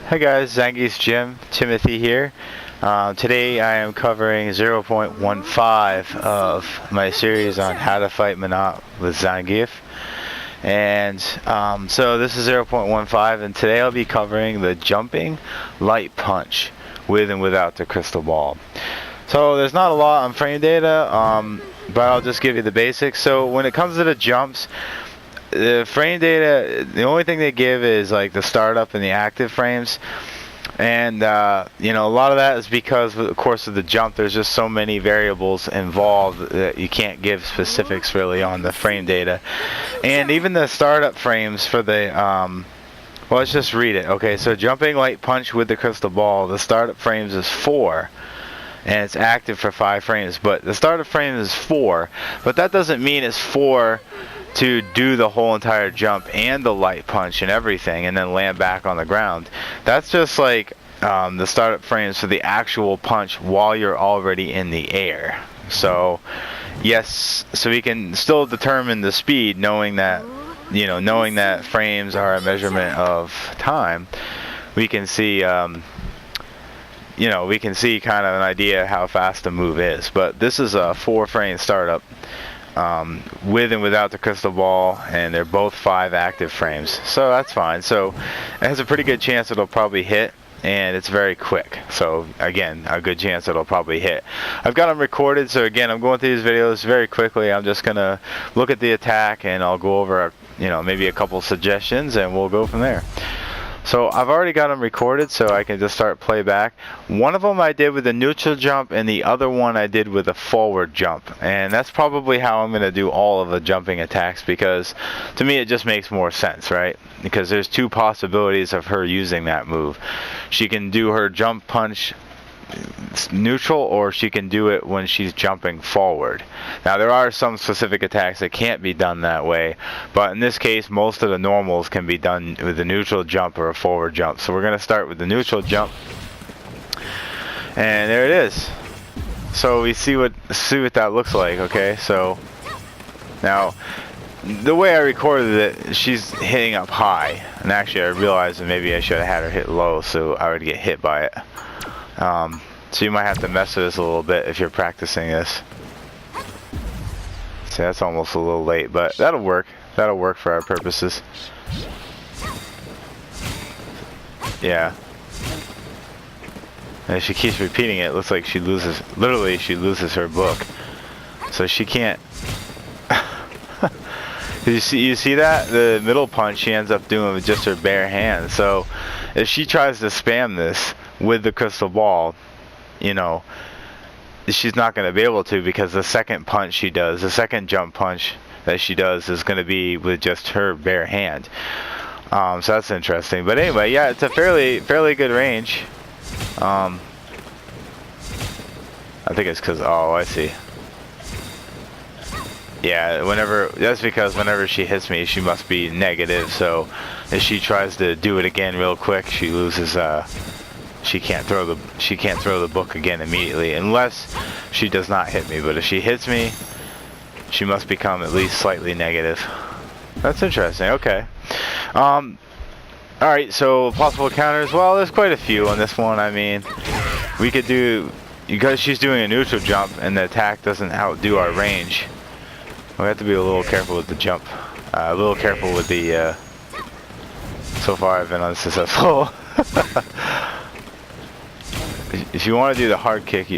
Hi guys, Zangiefsgym, Timothy here. Today I am covering 0.15 of my series on how to fight Menat with Zangief. And so this is 0.15, and today I'll be covering the jumping light punch with and without the crystal ball. So there's not a lot on frame data, but I'll just give you the basics. So when it comes to the jumps, the frame data, the only thing they give is like the startup and the active frames, and you know, a lot of that is because of course of the jump. There's just so many variables involved that you can't give specifics really on the frame data. And even the startup frames for the well, let's just read it. Okay, so jumping light punch with the crystal ball, the startup frames is 4 and it's active for 5 frames, but the startup frame is 4, but that doesn't mean it's 4 to do the whole entire jump and the light punch and everything and then land back on the ground. That's just like the startup frames for the actual punch while you're already in the air. So yes, so we can still determine the speed knowing that, you know, knowing that frames are a measurement of time. We can see you know, we can see kind of an idea how fast the move is. But this is a 4 frame startup with and without the crystal ball, and they're both 5 active frames, so that's fine. So it has a pretty good chance it'll probably hit, and it's very quick, so again, a good chance it'll probably hit. I've got them recorded, so again, I'm going through these videos very quickly. I'm just gonna look at the attack and I'll go over, you know, maybe a couple suggestions, and we'll go from there. So I've already got them recorded, so I can just start playback. One of them I did with a neutral jump, and the other one I did with a forward jump. And that's probably how I'm going to do all of the jumping attacks, because to me it just makes more sense, right? Because there's 2 possibilities of her using that move. She can do her jump punch neutral, or she can do it when she's jumping forward. Now there are some specific attacks that can't be done that way, but in this case most of the normals can be done with a neutral jump or a forward jump. So we're going to start with the neutral jump, and there it is. So we see what that looks like. Okay, so now the way I recorded it, she's hitting up high, and actually I realized that maybe I should have had her hit low so I would get hit by it. So you might have to mess with this a little bit if you're practicing this. See, that's almost a little late, but that'll work. That'll work for our purposes. Yeah. And if she keeps repeating it, it looks like she loses, literally she loses her book. So she can't. You see that? The middle punch she ends up doing with just her bare hand. So if she tries to spam this with the crystal ball, you know, she's not going to be able to, because the second punch she does, the second jump punch that she does, is going to be with just her bare hand. So that's interesting. But anyway, yeah, it's a fairly good range. I think it's because, oh, I see. Yeah, that's because whenever she hits me, she must be negative. So if she tries to do it again real quick, she loses. She can't throw the book again immediately, unless she does not hit me. But if she hits me, she must become at least slightly negative. That's interesting. Okay. All right. So possible counters. Well, there's quite a few on this one. I mean, we could do, because she's doing a neutral jump and the attack doesn't outdo our range. We have to be a little careful with the jump. A little careful with the. So far, I've been unsuccessful. If you want to do the hard kick,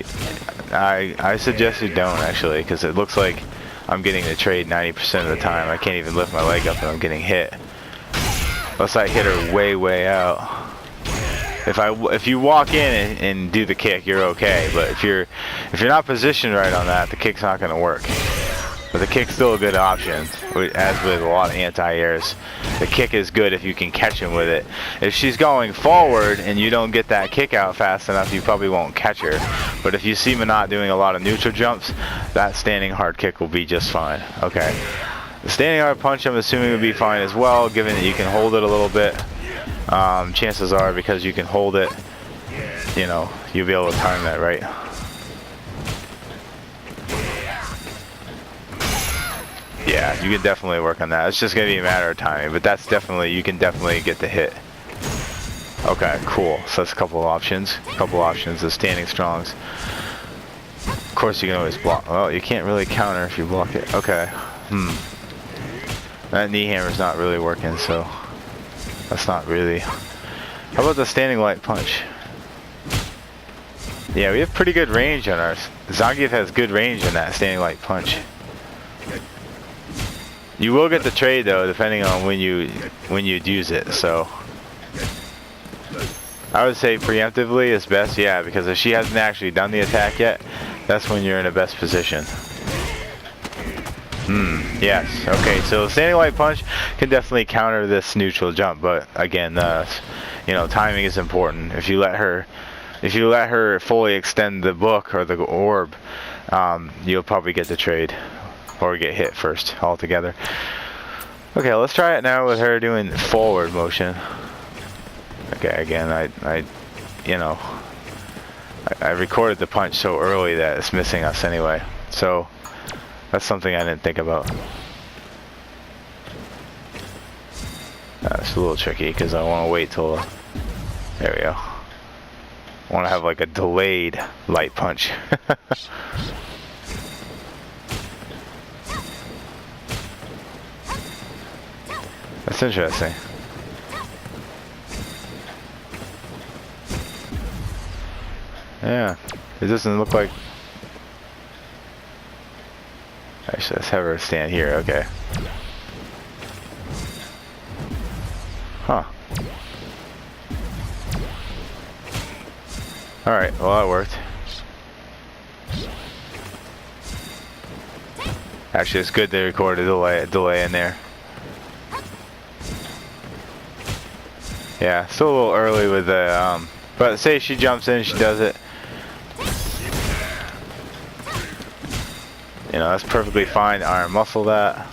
I suggest you don't, actually, because it looks like I'm getting the trade 90% of the time. I can't even lift my leg up and I'm getting hit. Unless I hit her way out. If you walk in and do the kick, you're okay. But if you're not positioned right on that, the kick's not going to work. But the kick's still a good option, as with a lot of anti-airs. The kick is good if you can catch him with it. If she's going forward and you don't get that kick out fast enough, you probably won't catch her. But if you see Menat doing a lot of neutral jumps, that standing hard kick will be just fine. Okay. The standing hard punch, I'm assuming, will be fine as well, given that you can hold it a little bit. Chances are, because you can hold it, you know, you'll be able to time that right. Yeah, you can definitely work on that. It's just going to be a matter of timing, but that's definitely, you can definitely get the hit. Okay, cool. So that's a couple of options. A couple options of standing strongs. Of course, you can always block. Well, you can't really counter if you block it. Okay. That knee hammer's not really working, so that's not really. How about the standing light punch? Yeah, we have pretty good range on ours. Zangief has good range in that standing light punch. You will get the trade though, depending on when you'd use it. So I would say preemptively is best, yeah, because if she hasn't actually done the attack yet, that's when you're in the best position. Yes. Okay, so standing light punch can definitely counter this neutral jump, but again, you know, timing is important. If you let her fully extend the book or the orb, you'll probably get the trade or get hit first altogether. Okay, let's try it now with her doing forward motion. Okay, again, I recorded the punch so early that it's missing us anyway. So that's something I didn't think about. That's a little tricky because I want to wait till. There we go. I want to have like a delayed light punch. That's interesting. Yeah, it doesn't look like. Actually, let's have her stand here. Okay. Huh. Alright, well that worked. Actually, it's good they recorded a delay in there. Yeah, still a little early with the, but say she jumps in, she does it. You know, that's perfectly fine. Iron muscle that.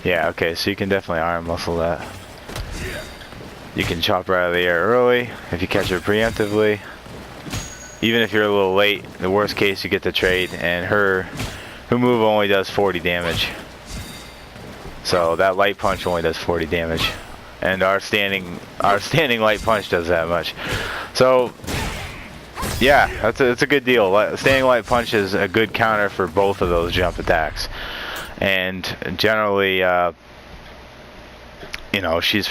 Yeah, okay, so you can definitely iron muscle that. You can chop her out of the air early if you catch her preemptively. Even if you're a little late, the worst case you get the trade, and her move only does 40 damage. So that light punch only does 40 damage. And our standing light punch does that much. So yeah, that's a good deal. Standing light punch is a good counter for both of those jump attacks. And generally, you know, she's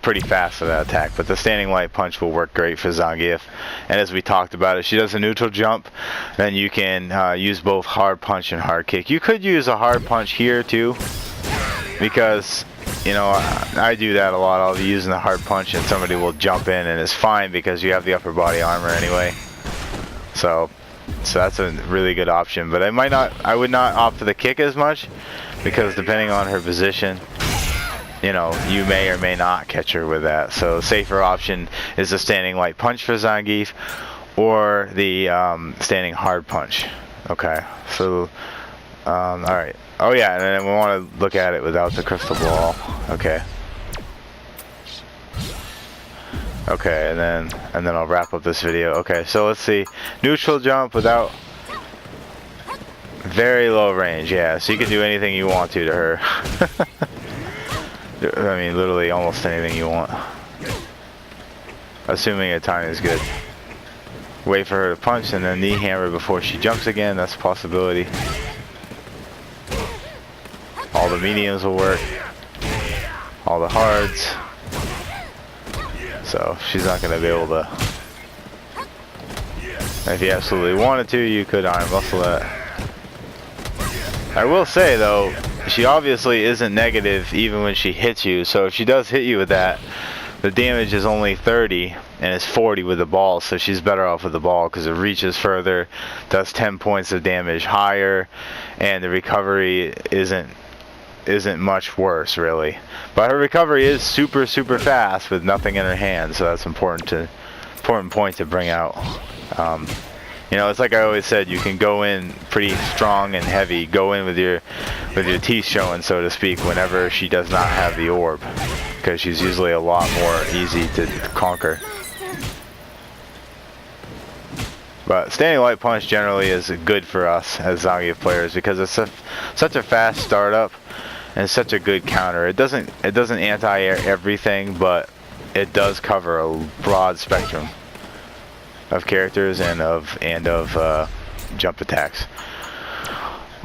pretty fast for that attack, but the standing light punch will work great for Zangief. And as we talked about, if she does a neutral jump, then you can use both hard punch and hard kick. You could use a hard punch here too, because, you know, I do that a lot. I'll be using the hard punch and somebody will jump in, and it's fine because you have the upper body armor anyway. So that's a really good option, but I would not opt for the kick as much, because depending on her position, you know, you may or may not catch her with that. So safer option is the standing light punch for Zangief, or the standing hard punch. Okay, so alright. Oh yeah, and then we want to look at it without the crystal ball. Okay. Okay, and then I'll wrap up this video. Okay, so let's see. Neutral jump without very low range. Yeah, so you can do anything you want to her. I mean, literally almost anything you want. Assuming your timing is good. Wait for her to punch and then knee hammer before she jumps again. That's a possibility. All the mediums will work. All the hards. So she's not going to be able to. If you absolutely wanted to, you could iron muscle that. I will say though, she obviously isn't negative even when she hits you. So if she does hit you with that, the damage is only 30 and it's 40 with the ball. So she's better off with the ball because it reaches further, does 10 points of damage higher, and the recovery isn't much worse really. But her recovery is super fast with nothing in her hand, so that's important point to bring out. You know, it's like I always said, you can go in pretty strong and heavy, go in with your teeth showing, so to speak, whenever she does not have the orb, because she's usually a lot more easy to conquer. But standing light punch generally is good for us as Zangief players because it's such a fast startup and such a good counter. It doesn't anti-air everything, but it does cover a broad spectrum of characters and of jump attacks.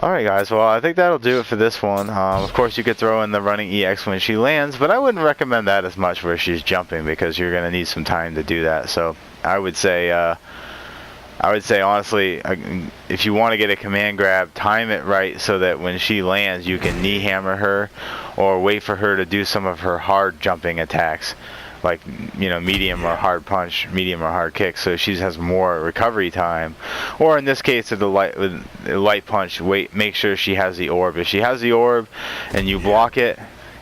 Alright guys, well I think that'll do it for this one. Of course you could throw in the running EX when she lands, but I wouldn't recommend that as much where she's jumping because you're going to need some time to do that. So I would say honestly, if you want to get a command grab, time it right so that when she lands you can knee hammer her or wait for her to do some of her hard jumping attacks, like, you know, medium or hard punch, medium or hard kick, so she has more recovery time. Or in this case, with the light punch, make sure she has the orb. If she has the orb and you block it,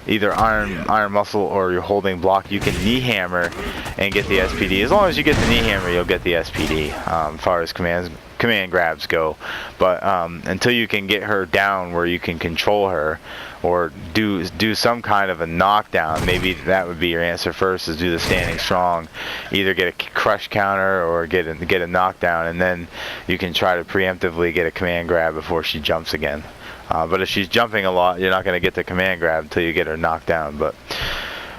either iron muscle or you're holding block, you can knee hammer and get the SPD. As long as you get the knee hammer, you'll get the SPD as far as command grabs go. But until you can get her down where you can control her or do some kind of a knockdown, maybe that would be your answer first, is do the standing strong, either get a crush counter or get a knockdown, and then you can try to preemptively get a command grab before she jumps again. But if she's jumping a lot, you're not going to get the command grab until you get her knocked down. But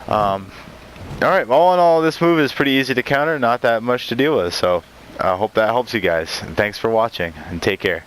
alright, all in all, this move is pretty easy to counter, not that much to deal with. So I hope that helps you guys. Thanks for watching, and take care.